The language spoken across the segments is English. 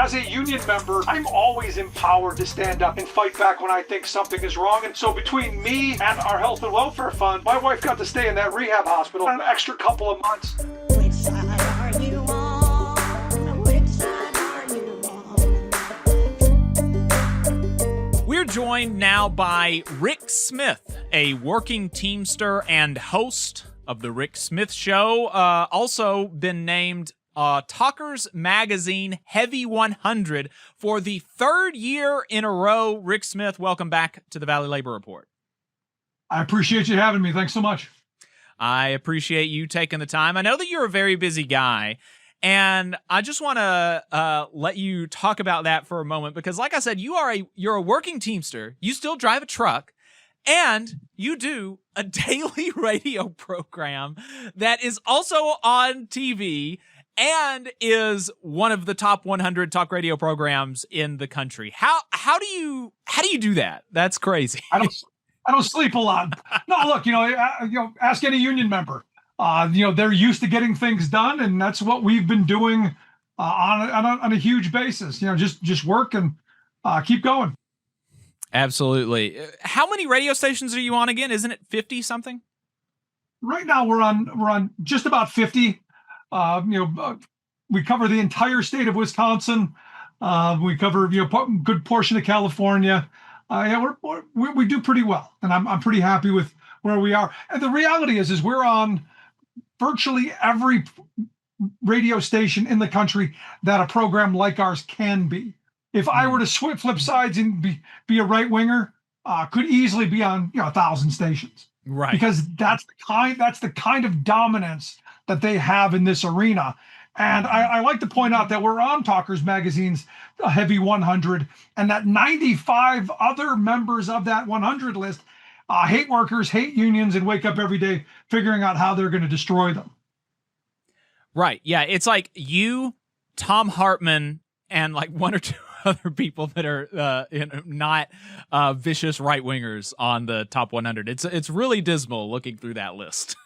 as a union member, I'm always empowered to stand up and fight back when I think something is wrong. And so between me and our health and welfare fund, my wife got to stay in that rehab hospital an extra couple of months. Which side are you on? Which side are you on? We're joined now by Rick Smith, a working Teamster and host of The Rick Smith Show. Also been named Talkers Magazine Heavy 100 for the third year in a row. Rick Smith, welcome back to the Valley Labor Report. I appreciate you having me. Thanks so much. I appreciate you taking the time. I know that you're a very busy guy, and I just want to let you talk about that for a moment because, like I said, you're a working Teamster. You still drive a truck, and you do a daily radio program that is also on TV and is one of the top 100 talk radio programs in the country. How do you do that? That's crazy. I don't sleep a lot. No, look, ask any union member. They're used to getting things done, and that's what we've been doing on a huge basis. Just work and keep going. Absolutely. How many radio stations are you on again? Isn't it 50 something? Right now we're on just about 50. We cover the entire state of Wisconsin. We cover a good portion of California. We do pretty well, and I'm pretty happy with where we are. And the reality is we're on virtually every radio station in the country that a program like ours can be. If I were to flip sides and be a right winger, could easily be on 1,000 stations. Right. Because that's the kind of dominance that they have in this arena. And I like to point out that we're on Talkers Magazine's Heavy 100, and that 95 other members of that 100 list hate workers, hate unions, and wake up every day figuring out how they're going to destroy them. Right. Yeah. It's like you, Tom Hartman, and like one or two other people that are not vicious right wingers on the top 100. It's really dismal looking through that list.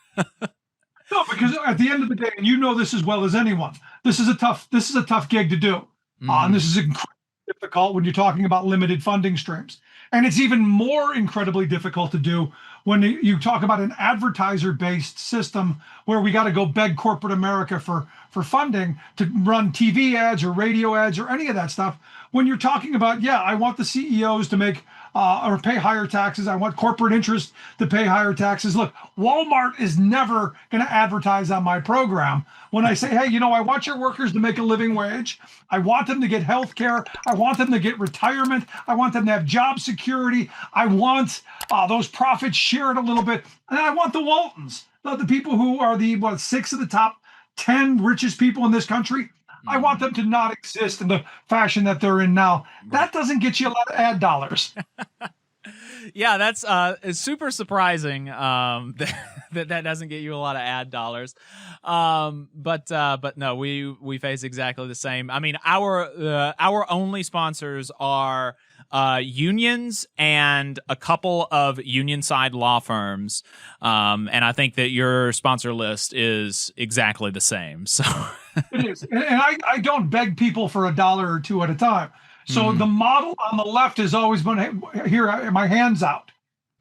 No, because at the end of the day, and you know this as well as anyone, this is a tough gig to do. And this is incredibly difficult when you're talking about limited funding streams. And it's even more incredibly difficult to do when you talk about an advertiser-based system where we got to go beg corporate America for funding to run TV ads or radio ads or any of that stuff. When you're talking about, I want the CEOs to make or pay higher taxes. I want corporate interests to pay higher taxes. Look, Walmart is never going to advertise on my program when I say, hey, I want your workers to make a living wage. I want them to get health care. I want them to get retirement. I want them to have job security. I want those profits shared a little bit. And I want the Waltons, the people who are the 6 of the top 10 richest people in this country. I want them to not exist in the fashion that they're in now. That doesn't get you a lot of ad dollars. Yeah, that's it's super surprising that doesn't get you a lot of ad dollars. But no, we face exactly the same. I mean, our only sponsors are unions and a couple of union side law firms. And I think that your sponsor list is exactly the same. So it is. And I don't beg people for $1 or $2 at a time. So the model on the left has always been, here, my hands out.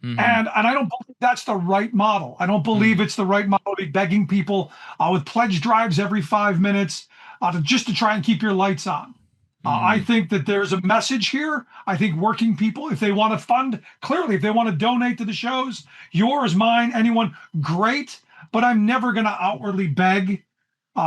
And I don't believe that's the right model. I don't believe it's the right model to be begging people with pledge drives every 5 minutes to try and keep your lights on. I think that there's a message here. I think working people, if they want to fund, clearly, if they want to donate to the shows, yours, mine, anyone, great. But I'm never going to outwardly beg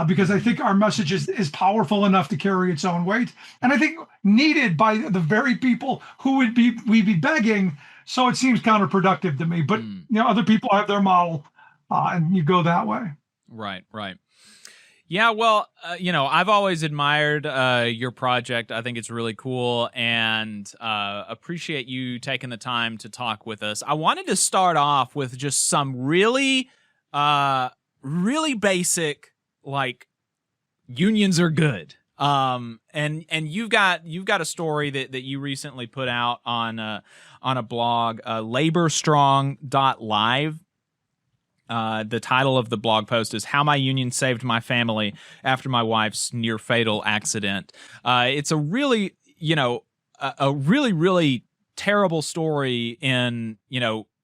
because I think our message is powerful enough to carry its own weight. And I think needed by the very people who we'd be begging. So it seems counterproductive to me. But other people have their model and you go that way. Right. Yeah, well, I've always admired your project. I think it's really cool and appreciate you taking the time to talk with us. I wanted to start off with just some really basic, like, unions are good. And you've got a story that you recently put out on a blog, laborstrong.live. The title of the blog post is "How My Union Saved My Family After My Wife's Near Fatal Accident." It's a really, a really, really terrible story in,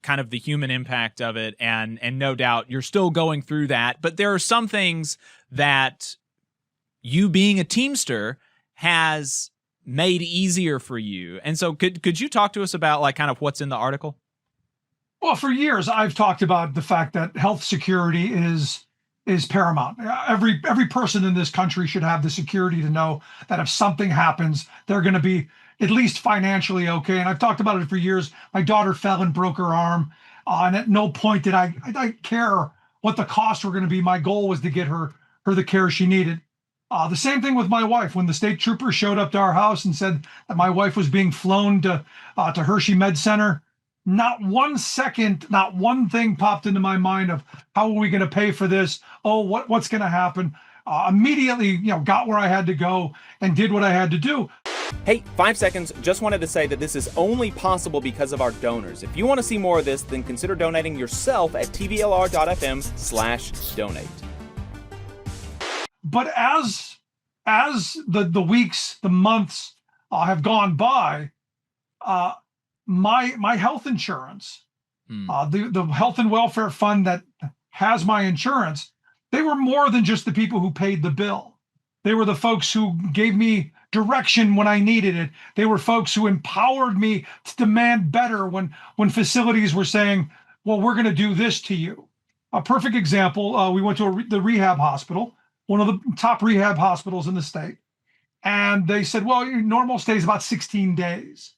kind of the human impact of it. And no doubt you're still going through that. But there are some things that you being a Teamster has made easier for you. And so could you talk to us about like kind of what's in the article? Well, for years I've talked about the fact that health security is paramount. Every person in this country should have the security to know that if something happens, they're going to be at least financially okay. And I've talked about it for years. My daughter fell and broke her arm, and at no point did I care what the costs were going to be. My goal was to get her the care she needed. The same thing with my wife. When the state troopers showed up to our house and said that my wife was being flown to Hershey Med Center, not 1 second, not one thing popped into my mind of how are we going to pay for this? Oh, what's going to happen? Immediately, got where I had to go and did what I had to do. Hey, 5 seconds. Just wanted to say that this is only possible because of our donors. If you want to see more of this, then consider donating yourself at tvlr.fm/donate. But as the weeks, the months have gone by, my health insurance, the health and welfare fund that has my insurance, they were more than just the people who paid the bill. They were the folks who gave me direction when I needed it. They were folks who empowered me to demand better when facilities were saying, well, we're going to do this to you. A perfect example, we went to the rehab hospital, one of the top rehab hospitals in the state. And they said, well, your normal stay is about 16 days.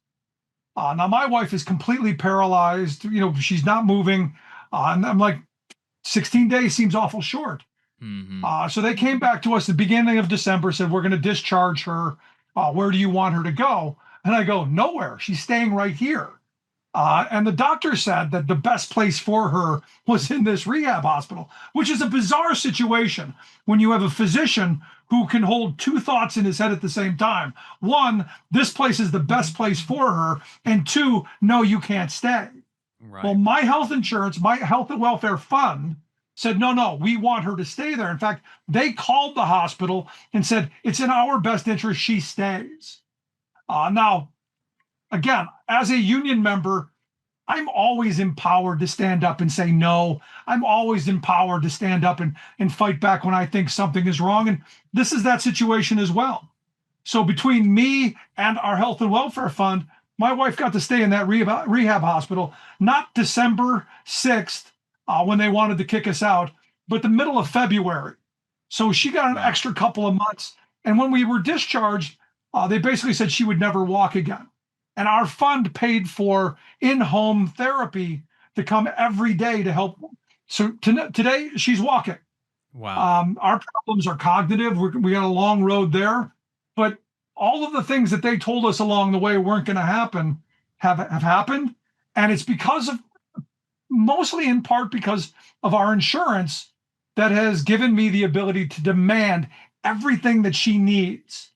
Now, my wife is completely paralyzed. She's not moving. And I'm like, 16 days seems awful short. Mm-hmm. So they came back to us at the beginning of December, said, we're going to discharge her. Where do you want her to go? And I go, nowhere. She's staying right here. And the doctor said that the best place for her was in this rehab hospital, which is a bizarre situation when you have a physician who can hold two thoughts in his head at the same time. One, this place is the best place for her. And two, no, you can't stay. Right. Well, my health insurance, my health and welfare fund said, no, we want her to stay there. In fact, they called the hospital and said, it's in our best interest she stays. Now, again, as a union member, I'm always empowered to stand up and say no. I'm always empowered to stand up and fight back when I think something is wrong. And this is that situation as well. So between me and our health and welfare fund, my wife got to stay in that rehab hospital, not December 6th when they wanted to kick us out, but the middle of February. So she got an extra couple of months. And when we were discharged, they basically said she would never walk again. And our fund paid for in-home therapy to come every day to help. So today she's walking. Wow. Our problems are cognitive. We got a long road there, but all of the things that they told us along the way weren't going to happen have happened. And it's mostly in part because of our insurance that has given me the ability to demand everything that she needs,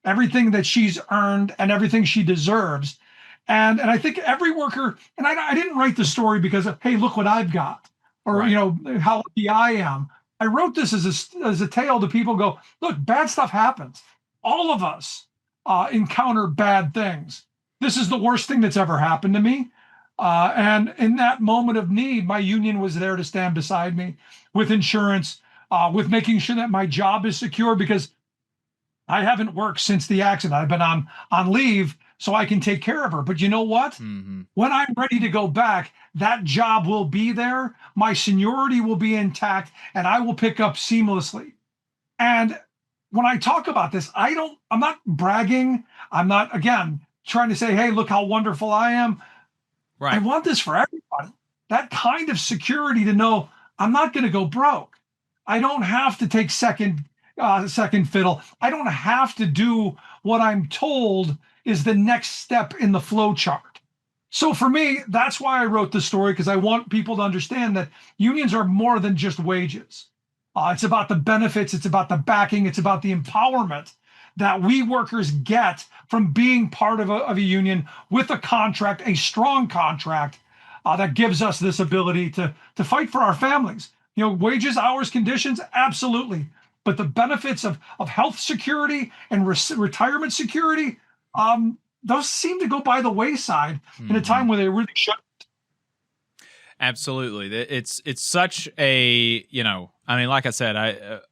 everything that she's earned, and everything she deserves. And I think every worker, and I didn't write the story because of, hey, look what I've got, or Right. How lucky I am. I wrote this as a tale to people. Go, look, bad stuff happens. All of us encounter bad things. This is the worst thing that's ever happened to me. And in that moment of need, my union was there to stand beside me with insurance, with making sure that my job is secure, because I haven't worked since the accident. I've been on leave so I can take care of her. But you know what? Mm-hmm. When I'm ready to go back, that job will be there. My seniority will be intact, and I will pick up seamlessly. And when I talk about this, I'm not bragging. I'm not, again, trying to say, hey, look how wonderful I am. Right. I want this for everybody. That kind of security to know I'm not going to go broke. I don't have to take second fiddle. I don't have to do what I'm told is the next step in the flow chart. So for me, that's why I wrote the story, because I want people to understand that unions are more than just wages. It's about the benefits. It's about the backing. It's about the empowerment that we workers get from being part of a union with a contract, a strong contract that gives us this ability to fight for our families. Wages, hours, conditions, absolutely. But the benefits of health security and retirement security, those seem to go by the wayside in a time where they really shouldn't. Absolutely. It's such a, I mean, like I said,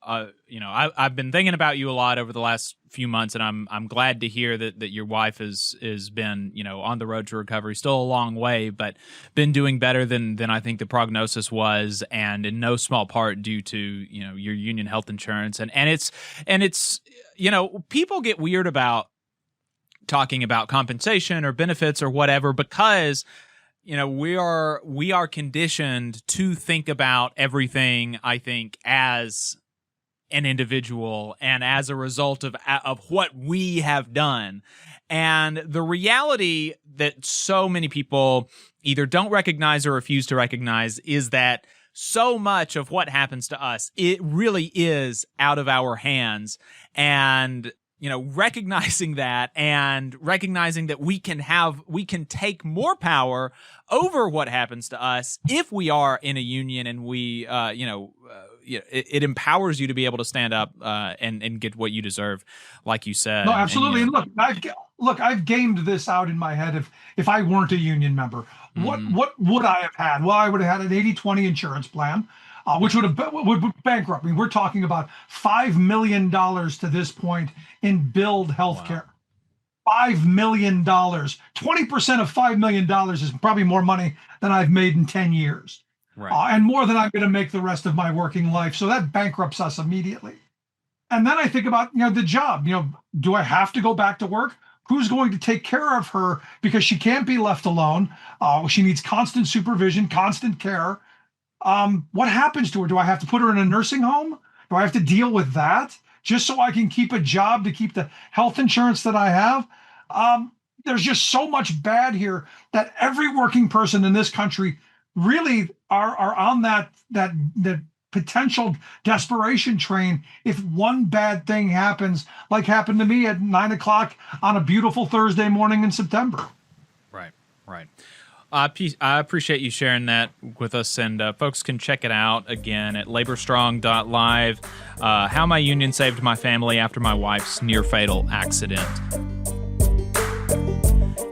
I've been thinking about you a lot over the last few months, and I'm glad to hear that your wife has been, on the road to recovery, still a long way, but been doing better than I think the prognosis was, and in no small part due to, your union health insurance. And it's, people get weird about talking about compensation or benefits or whatever, because we are conditioned to think about everything, I think, as an individual and as a result of what we have done. And the reality that so many people either don't recognize or refuse to recognize is that so much of what happens to us, it really is out of our hands. And recognizing that and recognizing that we can take more power over what happens to us if we are in a union, and we, it empowers you to be able to stand up and get what you deserve, like you said. No, absolutely. And I've gamed this out in my head. If I weren't a union member, what would I have had? Well, I would have had an 80-20 insurance plan, which would bankrupt me. We're talking about $5 million to this point in billed health care. $5 million. 20% of $5 million is probably more money than I've made in 10 years. Right. And more than I'm going to make the rest of my working life. So that bankrupts us immediately. And then I think about, the job. Do I have to go back to work? Who's going to take care of her? Because she can't be left alone. She needs constant supervision, constant care. What happens to her? Do I have to put her in a nursing home? Do I have to deal with that just so I can keep a job, to keep the health insurance that I have? There's just so much bad here that every working person in this country really are on that potential desperation train if one bad thing happens, like happened to me at 9:00 on a beautiful Thursday morning in September. Right. I appreciate you sharing that with us, and folks can check it out again at laborstrong.live. How my union saved my family after my wife's near-fatal accident.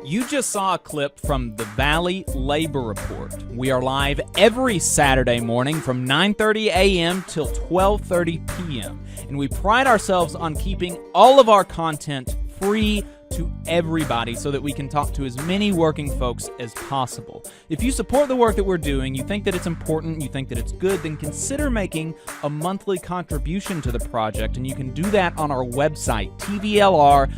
You just saw a clip from the Valley Labor Report. We are live every Saturday morning from 9:30 a.m. till 12:30 p.m. And we pride ourselves on keeping all of our content free to everybody so that we can talk to as many working folks as possible. If you support the work that we're doing, you think that it's important, you think that it's good, then consider making a monthly contribution to the project, and you can do that on our website, tvlr.fm.